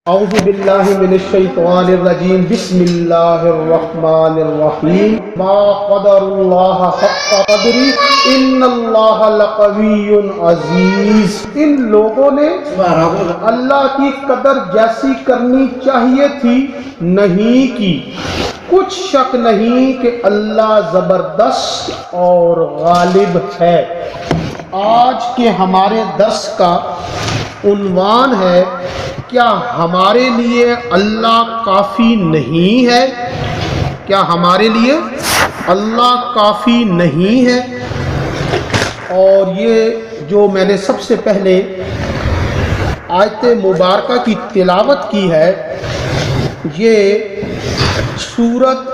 اعوذ باللہ من الشیطان الرجیم بسم اللہ الرحمن الرحیم ما قدر اللہ حق قدری ان اللہ لقوی عزیز۔ ان لوگوں نے اللہ کی قدر جیسی کرنی چاہیے تھی نہیں کی۔ کچھ شک نہیں کہ اللہ زبردست اور غالب ہے۔ آج کے ہمارے درس کا عنوان ہے کیا ہمارے لیے اللہ کافی نہیں ہے؟ کیا ہمارے لیے اللہ کافی نہیں ہے؟ اور یہ جو میں نے سب سے پہلے آیت مبارکہ کی تلاوت کی ہے یہ سورۃ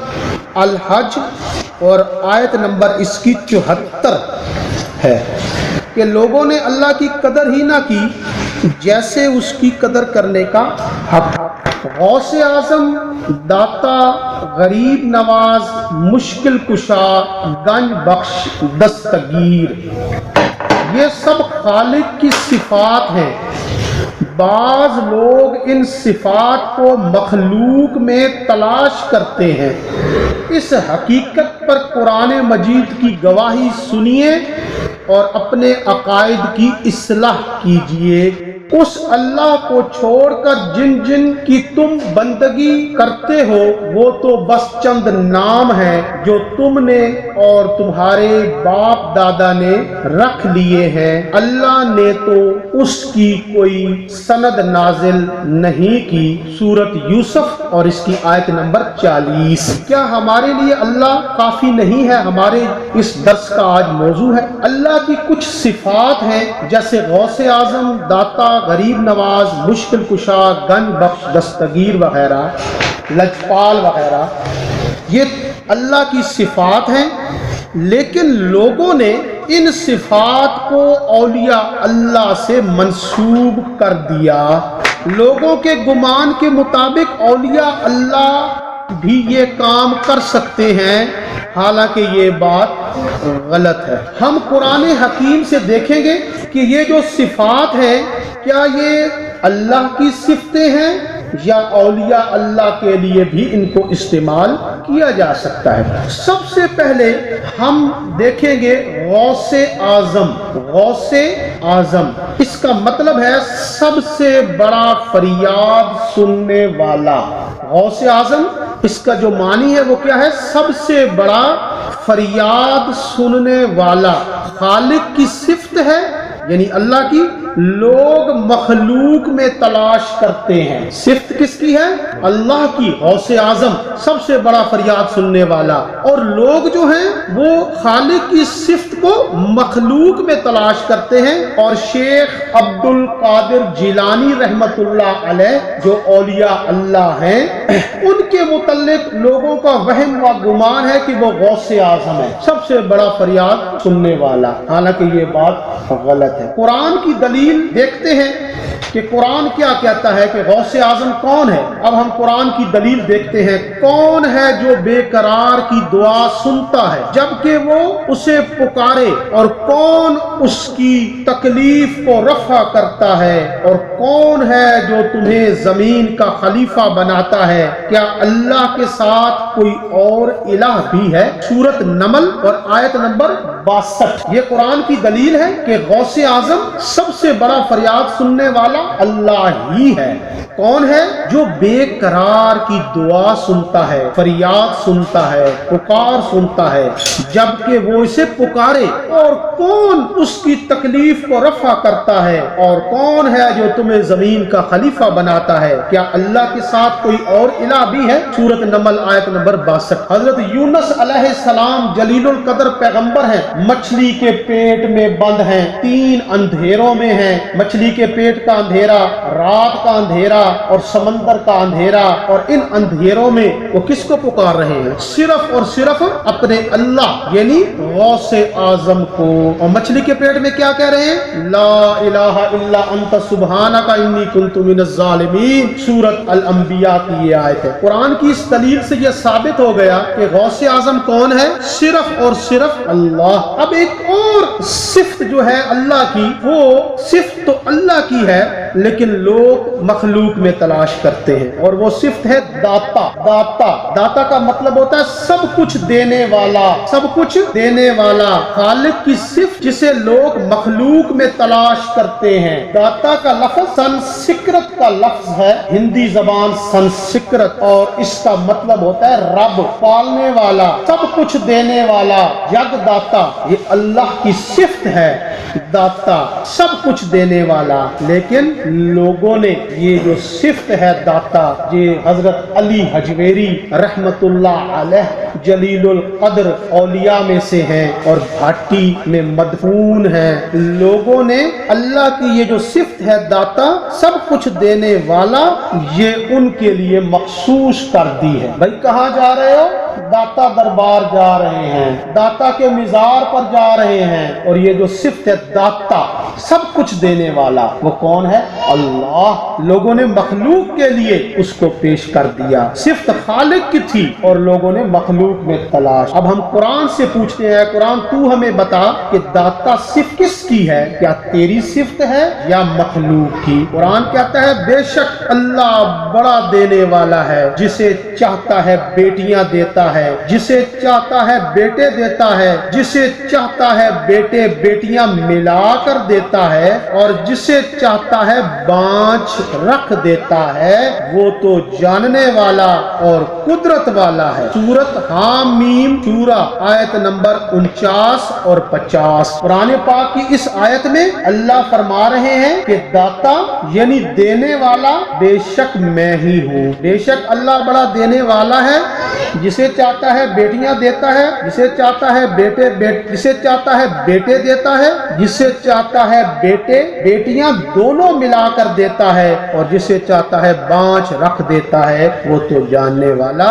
الحج اور آیت نمبر اس کی 74 ہے کہ لوگوں نے اللہ کی قدر ہی نہ کی جیسے اس کی قدر کرنے کا حق۔ غوث اعظم، داتا، غریب نواز، مشکل کشا، گنج بخش، دستگیر، یہ سب خالق کی صفات ہیں۔ بعض لوگ ان صفات کو مخلوق میں تلاش کرتے ہیں۔ اس حقیقت پر قرآن مجید کی گواہی سنیے اور اپنے عقائد کی اصلاح کیجیے۔ اس اللہ کو چھوڑ کر جن جن کی تم بندگی کرتے ہو وہ تو بس چند نام ہیں جو تم نے اور تمہارے باپ دادا نے رکھ لیے ہیں۔ اللہ نے تو اس کی کوئی سند نازل نہیں کی۔ سورۃ یوسف اور اس کی آیت نمبر 40۔ کیا ہمارے لیے اللہ کافی نہیں ہے؟ ہمارے اس درس کا آج موضوع ہے۔ اللہ کی کچھ صفات ہیں جیسے غوث اعظم، داتا، غریب نواز، مشکل کشا، گنج بخش، دستگیر وغیرہ، لجپال وغیرہ، یہ اللہ کی صفات ہیں، لیکن لوگوں نے ان صفات کو اولیاء اللہ سے منسوب کر دیا۔ لوگوں کے گمان کے مطابق اولیاء اللہ بھی یہ کام کر سکتے ہیں، حالانکہ یہ بات غلط ہے۔ ہم قرآن حکیم سے دیکھیں گے کہ یہ جو صفات ہیں کیا یہ اللہ کی صفتیں ہیں یا اولیاء اللہ کے لیے بھی ان کو استعمال کیا جا سکتا ہے۔ سب سے پہلے ہم دیکھیں گے غوث اعظم۔ غوث اعظم اس کا مطلب ہے سب سے بڑا فریاد سننے والا۔ غوث اعظم اس کا جو معنی ہے وہ کیا ہے؟ سب سے بڑا فریاد سننے والا۔ خالق کی صفت ہے یعنی اللہ کی، لوگ مخلوق میں تلاش کرتے ہیں۔ صفت کس کی ہے؟ اللہ کی۔ غوث اعظم سب سے بڑا فریاد سننے والا، اور لوگ جو ہیں وہ خالق کی صفت کو مخلوق میں تلاش کرتے ہیں۔ اور شیخ عبد القادر جیلانی رحمت اللہ علیہ جو اولیاء اللہ ہیں ان کے متعلق لوگوں کا وہم و گمان ہے کہ وہ غوث اعظم ہے، سب سے بڑا فریاد سننے والا، حالانکہ یہ بات غلط ہے۔ قرآن کی دلیل دیکھتے ہیں کہ قرآن کیا کہتا ہے کہ غوث اعظم کون ہے۔ اب ہم قرآن کی دلیل دیکھتے ہیں۔ کون ہے جو بے قرار کی دعا سنتا ہے جبکہ وہ اسے پکارے، اور کون اس کی تکلیف کو رفع کرتا ہے، اور کون ہے جو تمہیں زمین کا خلیفہ بناتا ہے؟ کیا اللہ کے ساتھ کوئی اور الہ بھی ہے؟ سورۃ نمل اور آیت نمبر 62۔ یہ قرآن کی دلیل ہے کہ غوث اعظم سب سے بڑا فریاد سننے والا اللہ ہی ہے۔ کون ہے؟ جو بے قرار کی دعا سنتا ہے، فریاد سنتا ہے، پکار سنتا ہے جبکہ وہ اسے پکارے، اور کون اس کی تکلیف کو رفع کرتا ہے، اور کون ہے جو تمہیں زمین کا خلیفہ بناتا ہے؟ کیا اللہ کے ساتھ کوئی اور الہ بھی ہے؟ سورۃ نمل آیت نمبر 62۔ حضرت یونس علیہ السلام جلیل القدر پیغمبر ہیں، مچھلی کے پیٹ میں بند ہیں، 3 اندھیروں میں ہیں۔ مچھلی کے پیٹ کا اندھیرا، رات کا اندھیرا اور سمندر کا اندھیرا، اور ان اندھیروں میں وہ کس کو پکار رہے ہیں؟ صرف اور صرف اپنے اللہ یعنی غوث اعظم کو۔ اور مچھلی کے پیٹ میں کیا کہہ رہے ہیں؟ لا الہ الا انت سبحانک انی کنت من الظالمین۔ سورۃ الانبیاء کی یہ آیت ہے۔ قرآن کی اس دلیل سے یہ ثابت ہو گیا کہ غوث اعظم کون ہے؟ صرف اور صرف اللہ۔ اب ایک اور صفت جو ہے اللہ کی، وہ صفت تو اللہ کی ہے لیکن لوگ مخلوق میں تلاش کرتے ہیں، اور وہ صفت ہے داتا۔ داتا کا مطلب ہوتا ہے سب کچھ دینے والا، سب کچھ دینے والا، خالق کی صفت جسے لوگ مخلوق میں تلاش کرتے ہیں۔ داتا کا لفظ سنسکرت کا لفظ ہے، ہندی زبان سنسکرت، اور اس کا مطلب ہوتا ہے رب، پالنے والا، سب کچھ دینے والا، جگ داتا۔ یہ اللہ کی صفت ہے، داتا، سب کچھ دینے والا۔ لیکن لوگوں نے یہ جو صفت ہے داتا، یہ حضرت علی حجویری رحمت اللہ علیہ جلیل القدر اولیاء میں سے ہیں اور بھاٹی میں مدفون ہیں، لوگوں نے اللہ کی یہ جو صفت ہے داتا، سب کچھ دینے والا، یہ ان کے لیے مخصوص کر دی ہے۔ بھائی کہاں جا رہے ہو؟ داتا دربار جا رہے ہیں، داتا کے مزار پر جا رہے ہیں، اور یہ جو صفت ہے داتا، سب کچھ دینے والا، وہ کون ہے؟ اللہ۔ لوگوں نے مخلوق کے لیے اس کو پیش کر دیا، صفت خالق کی تھی اور لوگوں نے مخلوق میں تلاش۔ اب ہم قرآن سے پوچھتے ہیں، قرآن تو ہمیں بتا کہ داتا صفت کس کی ہے؟ کیا تیری صفت ہے یا مخلوق کی؟ قرآن کہتا ہے بے شک اللہ بڑا دینے والا ہے، جسے چاہتا ہے بیٹیاں دیتا ہے، جسے چاہتا ہے بیٹے دیتا ہے، جسے چاہتا ہے بیٹے بیٹیاں ملا کر دیتا ہے، اور جسے چاہتا ہے بانجھ رکھ دیتا ہے، وہ تو جاننے والا اور قدرت والا ہے۔ سورۃ حامیم شورى آیت نمبر 49 اور 50۔ قرآن پاک کی اس آیت میں اللہ فرما رہے ہیں کہ داتا یعنی دینے والا بے شک میں ہی ہوں۔ بے شک اللہ بڑا دینے والا ہے، جسے چاہتا ہے بیٹیاں دیتا ہے، جسے چاہتا ہے جسے چاہتا ہے بیٹے دیتا ہے، جسے چاہتا ہے بیٹے بیٹیاں دونوں ملا کر دیتا ہے، اور جسے چاہتا ہے بانجھ رکھ دیتا ہے، وہ تو جاننے والا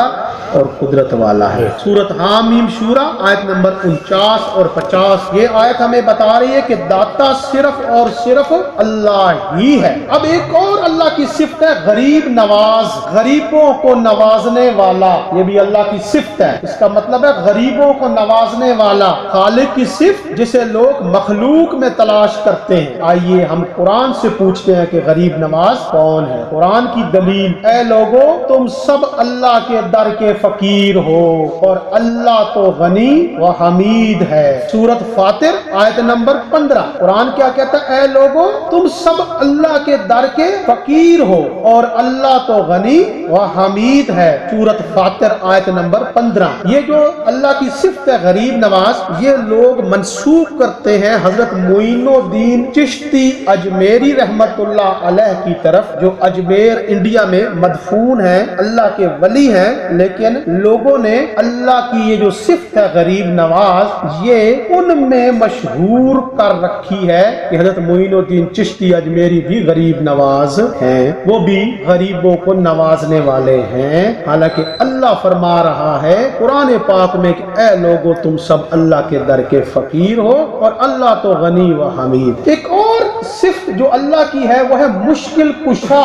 اور قدرت والا ہے۔ سورۃ حامیم شورى آیت نمبر 49 اور 50۔ یہ آیت ہمیں بتا رہی ہے کہ داتا صرف اور صرف اللہ ہی ہے۔ اب ایک اور اللہ کی صفت ہے غریب نواز، غریبوں کو نوازنے والا، یہ بھی اللہ کی صفت ہے۔ اس کا مطلب ہے غریبوں کو نوازنے والا، خالق کی صفت جسے لوگ مخلوق میں تلاش کرتے ہیں۔ آئیے ہم قرآن سے پوچھتے ہیں کہ غریب نواز کون ہے؟ قرآن کی دلیل، اے لوگو تم سب اللہ کے در کے فقیر ہو، اور اللہ تو غنی و حمید ہے۔ سورۃ فاطر آیت نمبر 15۔ قرآن کیا کہتا ہے؟ اے لوگو تم سب اللہ کے در کے فقیر ہو، اور اللہ تو غنی و حمید ہے۔ سورۃ فاطر آیت نمبر 15۔ یہ جو اللہ کی صفت ہے غریب نواز، یہ لوگ منسوب کرتے ہیں حضرت معین الدین چشتی اجمیری رحمت اللہ علیہ کی طرف، جو اجمیر انڈیا میں مدفون ہیں، اللہ کے ولی ہیں، لیکن لوگوں نے اللہ کی یہ جو صفت ہے غریب نواز، یہ ان میں مشہور کر رکھی ہے کہ حضرت معین الدین چشتی اجمیری بھی غریب نواز ہیں، وہ بھی غریبوں کو نوازنے والے ہیں۔ حالانکہ اللہ فرما رہا ہے قرآن پاک میں کہ اے لوگو تم سب اللہ کے در کے فقیر ہو، اور اللہ تو غنی و حمید۔ ایک اور صفت جو اللہ کی ہے وہ ہے مشکل کشا،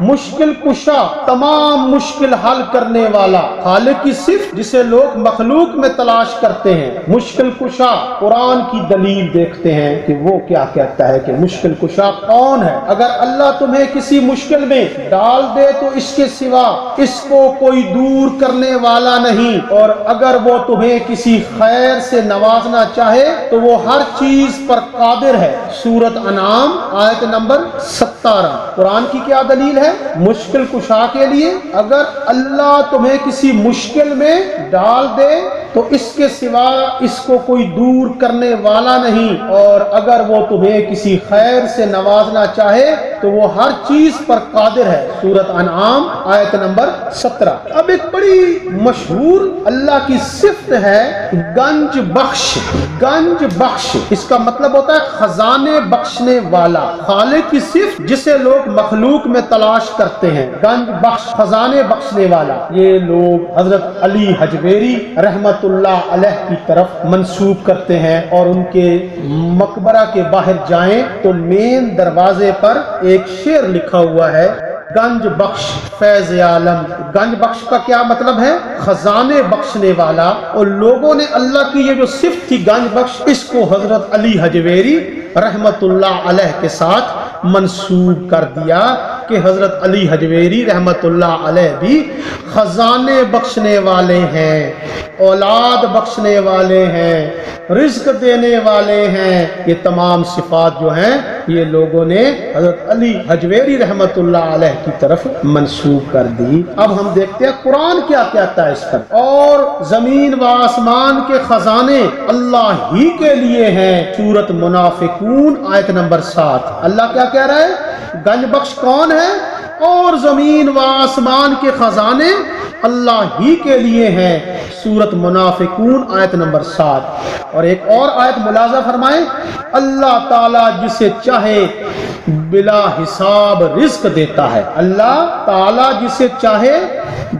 مشکل کشا، تمام مشکل حل کرنے والا، خالق کی صفت جسے لوگ مخلوق میں تلاش کرتے ہیں۔ مشکل کشا، قرآن کی دلیل دیکھتے ہیں کہ وہ کیا کہتا ہے کہ مشکل کشا کون ہے۔ اگر اللہ تمہیں کسی مشکل میں ڈال دے تو اس کے سوا اس کو کوئی دور کرنے والا نہیں، اور اگر وہ تمہیں کسی خیر سے نوازنا چاہے تو وہ ہر چیز پر قادر ہے۔ سورۃ انعام آیت نمبر 17۔ قرآن کی کیا دلیل ہے مشکل کشا کے لیے؟ اگر اللہ تمہیں کسی مشکل میں ڈال دے تو اس کے سوا اس کو کوئی دور کرنے والا نہیں، اور اگر وہ تمہیں کسی خیر سے نوازنا چاہے تو وہ ہر چیز پر قادر ہے۔ سورۃ انعام آیت نمبر 17۔ اب ایک بڑی مشہور اللہ کی صفت ہے گنج بخش۔ گنج بخش اس کا مطلب ہوتا ہے خزانے بخشنے والا، خالق کی صفت جسے لوگ مخلوق میں تلاش کرتے ہیں۔ گنج بخش، خزانے بخشنے والا، یہ لوگ حضرت علی حجویری رحمت اللہ علیہ کی طرف منسوب کرتے ہیں، اور ان کے مقبرہ کے باہر جائیں تو مین دروازے پر ایک شعر لکھا ہوا ہے گنج بخش فیض عالم۔ گنج بخش کا کیا مطلب ہے؟ خزانے بخشنے والا، اور لوگوں نے اللہ کی یہ جو صفت تھی گنج بخش، اس کو حضرت علی حجویری رحمت اللہ علیہ کے ساتھ منسوب کر دیا کہ حضرت علی حجویری رحمت اللہ علیہ بھی خزانے بخشنے والے ہیں، اولاد بخشنے والے ہیں، رزق دینے والے ہیں۔ یہ تمام صفات جو ہیں یہ لوگوں نے حضرت علی حجویری رحمت اللہ علیہ کی طرف منسوب کر دی۔ اب ہم دیکھتے ہیں قرآن کیا کہتا ہے اس پر۔ اور زمین و آسمان کے خزانے اللہ ہی کے لیے ہیں، سورۃ منافقون آیت نمبر 7۔ اللہ کیا کہہ رہا ہے؟ گنج بخش کون ہے؟ اور زمین و آسمان کے خزانے اللہ ہی کے لیے ہیں، سورۃ منافقون آیت نمبر 7۔ اور ایک اور آیت ملاحظہ فرمائیں، اللہ تعالیٰ جسے چاہے بلا حساب رزق دیتا ہے۔ اللہ تعالیٰ جسے چاہے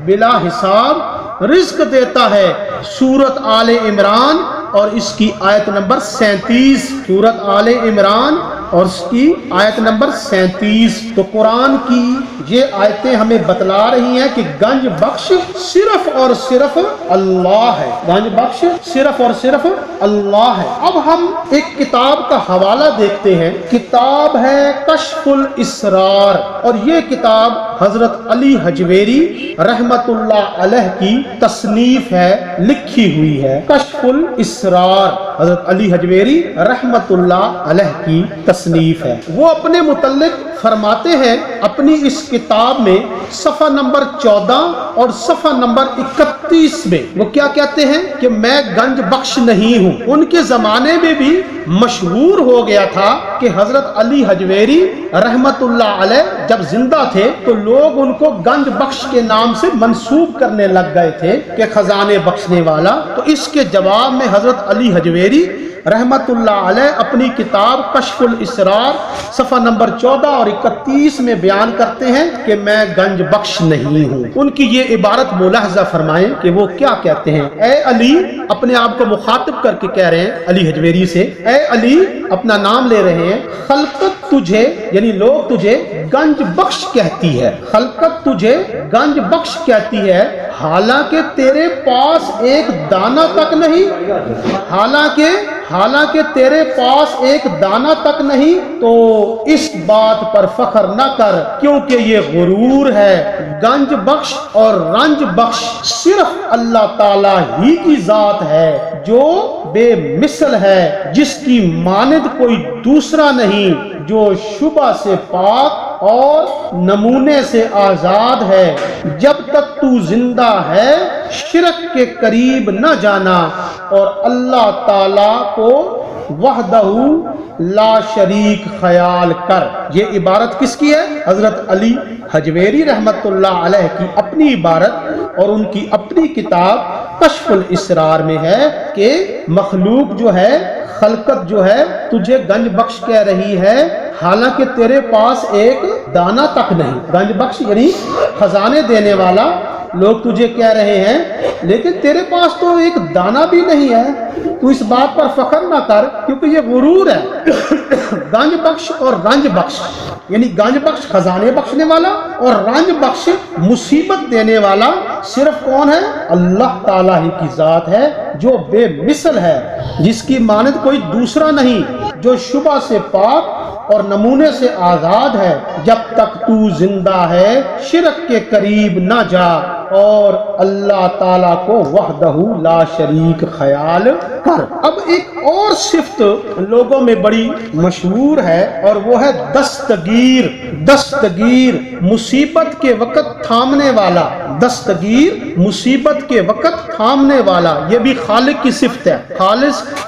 بلا حساب رزق دیتا ہے، سورۃ آل عمران اور اس کی آیت نمبر 37۔ سورۃ آل عمران اور اس کی آیت نمبر 37۔ تو قرآن کی یہ آیتیں ہمیں بتلا رہی ہیں کہ گنج بخش صرف اور صرف اللہ ہے، گنج بخش صرف اور صرف اللہ ہے۔ اب ہم ایک کتاب کا حوالہ دیکھتے ہیں، کتاب ہے کشف الاسرار، اور یہ کتاب حضرت علی حجویری رحمت اللہ علیہ کی تصنیف ہے، لکھی ہوئی ہے۔ کشف الاسرار حضرت علی حجویری رحمت اللہ علیہ کی تصنیف ہے۔ وہ اپنے متعلق فرماتے ہیں اپنی اس کتاب میں صفحہ نمبر 14 اور صفحہ نمبر 31 میں، وہ کیا کہتے ہیں کہ میں گنج بخش نہیں ہوں۔ ان کے زمانے میں بھی مشہور ہو گیا تھا کہ حضرت علی حجویری رحمت اللہ علیہ جب زندہ تھے تو لوگ ان کو گنج بخش کے نام سے منسوب کرنے لگ گئے تھے کہ خزانے بخشنے والا۔ تو اس کے جواب میں حضرت علی حجویری رحمت اللہ علیہ اپنی کتاب کشف الاسرار صفحہ نمبر 14 اور 31 میں بیان کرتے ہیں کہ میں گنج بخش نہیں ہوں۔ ان کی یہ عبارت ملاحظہ فرمائیں کہ وہ کیا کہتے ہیں۔ اے علی، اپنے آپ کو مخاطب کر کے کہہ رہے ہیں علی حجویری سے، اے علی، اپنا نام لے رہے ہیں، خلقت تجھے یعنی لوگ تجھے گنج بخش کہتی ہے، خلقت تجھے گنج بخش کہتی ہے، حالانکہ تیرے پاس ایک دانہ تک نہیں، حالانکہ تیرے پاس ایک دانہ تک نہیں، تو اس بات پر فخر نہ کر کیونکہ یہ غرور ہے۔ گنج بخش اور رنج بخش صرف اللہ تعالیٰ ہی کی ذات ہے جو بے مثل ہے، جس کی مانند کوئی دوسرا نہیں، جو شبہ سے پاک اور نمونے سے آزاد ہے۔ جب تک تو زندہ ہے شرک کے قریب نہ جانا اور اللہ تعالیٰ کو وحدہ لا شریک خیال کر۔ یہ عبارت کس کی ہے؟ حضرت علی حجویری رحمت اللہ علیہ کی اپنی عبارت اور ان کی اپنی کتاب کشف الاسرار میں ہے کہ مخلوق جو ہے، خلقت جو ہے، تجھے گنج بخش کہہ رہی ہے حالانکہ تیرے پاس ایک دانہ تک نہیں۔ گنج بخش یعنی خزانے دینے والا، لوگ تجھے کہہ رہے ہیں لیکن تیرے پاس تو ایک دانہ بھی نہیں ہے، تو اس بات پر فخر نہ کر کیونکہ یہ غرور ہے۔ گنج بخش اور رنج بخش یعنی گنج بخش خزانے بخشنے والا اور رنج بخش مصیبت دینے والا صرف کون ہے؟ اللہ تعالیٰ ہی کی ذات ہے جو بے مثل ہے، جس کی مانند کوئی دوسرا نہیں، جو شبہ سے پاک اور نمونے سے آزاد ہے۔ جب تک تو زندہ ہے شرک کے قریب نہ جا اور اللہ تعالیٰ کو وحدہ لا شریک خیال کر۔ اب ایک اور صفت لوگوں میں بڑی مشہور ہے اور وہ ہے دستگیر۔ دستگیر مصیبت کے وقت تھامنے والا، دستگیر مصیبت کے وقت تھامنے والا، یہ بھی خالق کی صفت ہے۔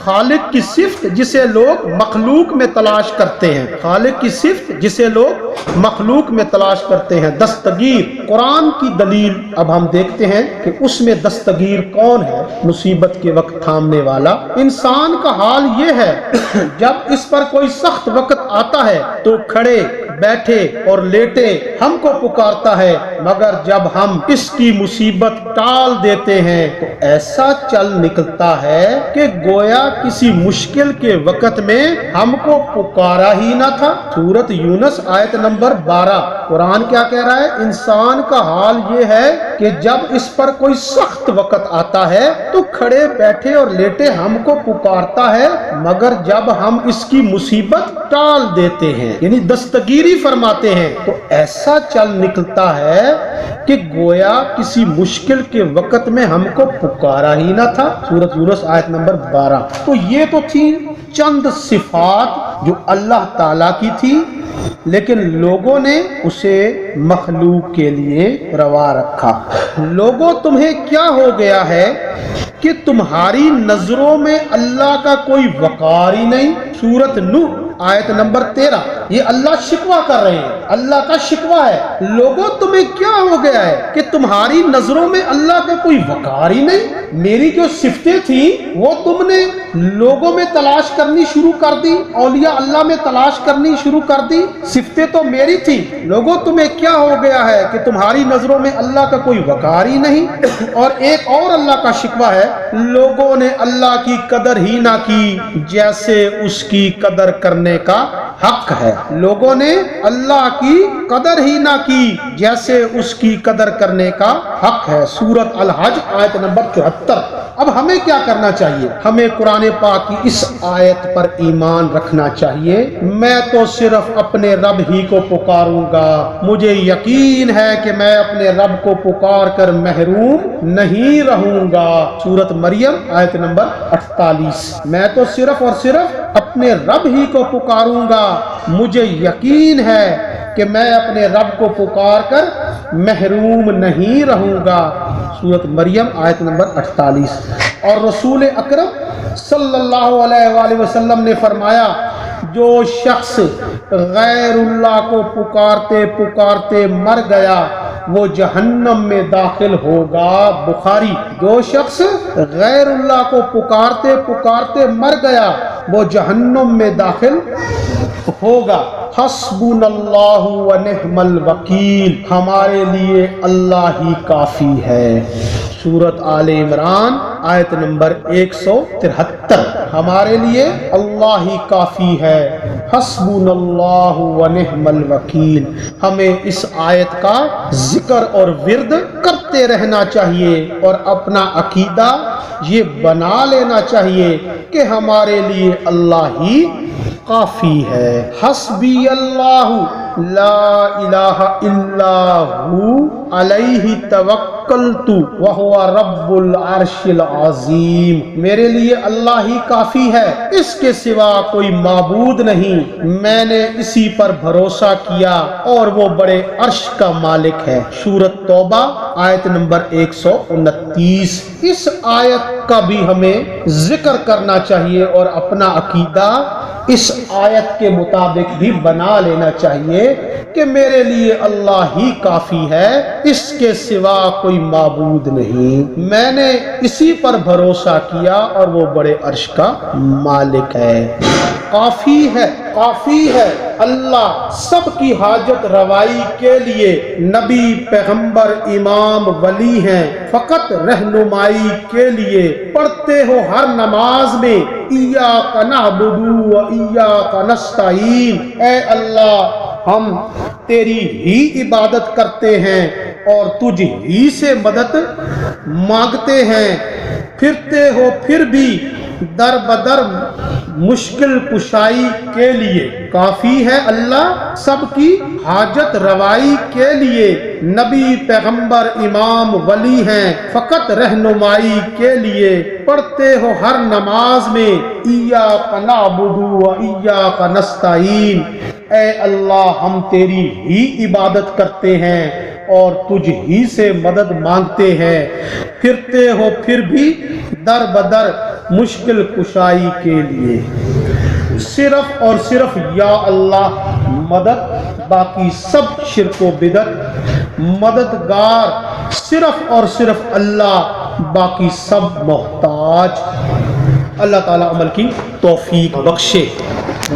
خالق کی صفت جسے لوگ مخلوق میں تلاش کرتے ہیں، خالق کی صفت جسے لوگ مخلوق میں تلاش کرتے ہیں، دستگیر۔ قرآن کی دلیل اب ہم دیکھتے ہیں کہ اس میں دستگیر کون ہے؟ مصیبت کے وقت تھامنے والا۔ انسان کا حال یہ ہے جب اس پر کوئی سخت وقت آتا ہے تو کھڑے بیٹھے اور لیٹے ہم کو پکارتا ہے، مگر جب ہم اس کی مصیبت ٹال دیتے ہیں تو ایسا چل نکلتا ہے کہ گویا کسی مشکل کے وقت میں ہم کو پکارا ہی نہ تھا۔ سورۃ یونس آیت نمبر 12۔ قرآن کیا کہہ رہا ہے؟ انسان کا حال یہ ہے کہ جب اس پر کوئی سخت وقت آتا ہے تو کھڑے بیٹھے اور لیٹے ہم کو پکارتا ہے، مگر جب ہم اس کی مصیبت ٹال دیتے ہیں، یعنی دستگیری فرماتے ہیں، تو ایسا چل نکلتا ہے کہ گویا کسی مشکل کے وقت میں ہم کو پکارا ہی نہ تھا۔ سورۃ یونس آیت نمبر 12۔ تو یہ تو تھی چند صفات جو اللہ تعالیٰ کی تھی، لیکن لوگوں نے اسے مخلوق کے لیے روا رکھا۔ لوگوں تمہیں کیا ہو گیا ہے کہ تمہاری نظروں میں اللہ کا کوئی وقار ہی نہیں۔ سورۃ نوح آیت نمبر 13۔ یہ اللہ شکوہ کر رہے ہیں، اللہ کا شکوہ ہے، لوگوں تمہیں کیا ہو گیا ہے کہ تمہاری نظروں میں اللہ کا کوئی وقار ہی نہیں۔ میری جو صفتیں تھیں وہ تم نے لوگوں میں تلاش کرنی شروع کر دی، اولیاء اللہ میں تلاش کرنی شروع کر دی، صفتیں تو میری تھی، لوگوں تمہیں کیا ہو گیا ہے کہ تمہاری نظروں میں اللہ کا کوئی وقار ہی نہیں۔ اور ایک اور اللہ کا شکوہ ہے، لوگوں نے اللہ کی قدر ہی نہ کی جیسے اس کی قدر کرنے کا حق ہے۔ لوگوں نے اللہ کی قدر ہی نہ کی جیسے اس کی قدر کرنے کا حق ہے۔ سورۃ الحج آیت نمبر 74۔ اب ہمیں کیا کرنا چاہیے؟ ہمیں قرآن پاک کی اس آیت پر ایمان رکھنا چاہیے۔ میں تو صرف اپنے رب ہی کو پکاروں گا، مجھے یقین ہے کہ میں اپنے رب کو پکار کر محروم نہیں رہوں گا۔ سورۃ مریم آیت نمبر 48۔ میں تو صرف اور صرف اپنے رب ہی کو پکاروں گا، مجھے یقین ہے کہ میں اپنے رب کو پکار کر محروم نہیں رہوں گا۔ سورۃ مریم آیت نمبر 48۔ اور رسول اکرم صلی اللہ علیہ وآلہ وسلم نے فرمایا، جو شخص غیر اللہ کو پکارتے پکارتے مر گیا وہ جہنم میں داخل ہوگا۔ بخاری۔ جو شخص غیر اللہ کو پکارتے پکارتے مر گیا وہ جہنم میں داخل ہوگا۔ حسبنا اللہ و نعم الوکیل، ہمارے لیے اللہ ہی کافی ہے۔ سورۃ آل عمران آیت نمبر 173۔ ہمارے لیے اللہ ہی کافی ہے۔ حسبنا اللہ و نعم الوکیل۔ ہمیں اس آیت کا ذکر اور ورد کرتے رہنا چاہیے اور اپنا عقیدہ یہ بنا لینا چاہیے کہ ہمارے لیے اللہ ہی کافی ہے۔ حسبی اللہ لا الہ الا ہو علیہ توکلت وہو رب العرش العظیم۔ میرے لیے اللہ ہی کافی ہے، اس کے سوا کوئی معبود نہیں، میں نے اسی پر بھروسہ کیا اور وہ بڑے عرش کا مالک ہے۔ سورۃ توبہ آیت نمبر 129۔ اس آیت کا بھی ہمیں ذکر کرنا چاہیے اور اپنا عقیدہ اس آیت کے مطابق بھی بنا لینا چاہیے کہ میرے لیے اللہ ہی کافی ہے، اس کے سوا کوئی معبود نہیں، میں نے اسی پر بھروسہ کیا اور وہ بڑے عرش کا مالک ہے۔ کافی ہے، کافی ہے اللہ سب کی حاجت روائی کے لیے، نبی پیغمبر امام ولی ہیں، فقط رہنمائی کے لیے پڑھتے ہو ہر نماز میں ایاک نعبد و ایاک نستعین۔ اے اللہ ہم تیری ہی عبادت کرتے ہیں اور تجھ ہی سے مدد مانگتے ہیں، پھرتے ہو پھر بھی در بدر مشکل کشائی کے لیے۔ کافی ہے اللہ سب کی حاجت روائی کے لیے، نبی پیغمبر امام ولی ہیں، فقط رہنمائی کے لیے پڑھتے ہو ہر نماز میں ایاک نعبد و ایاک نستعین۔ اے اللہ ہم تیری ہی عبادت کرتے ہیں اور تجھ ہی سے مدد مانگتے ہیں، پھرتے ہو پھر بھی در بدر مشکل کشائی کے لیے۔ صرف اور صرف یا اللہ مدد، باقی سب شرک و بدعت، مددگار صرف اور صرف اللہ، باقی سب محتاج۔ اللہ تعالی عمل کی توفیق بخشے۔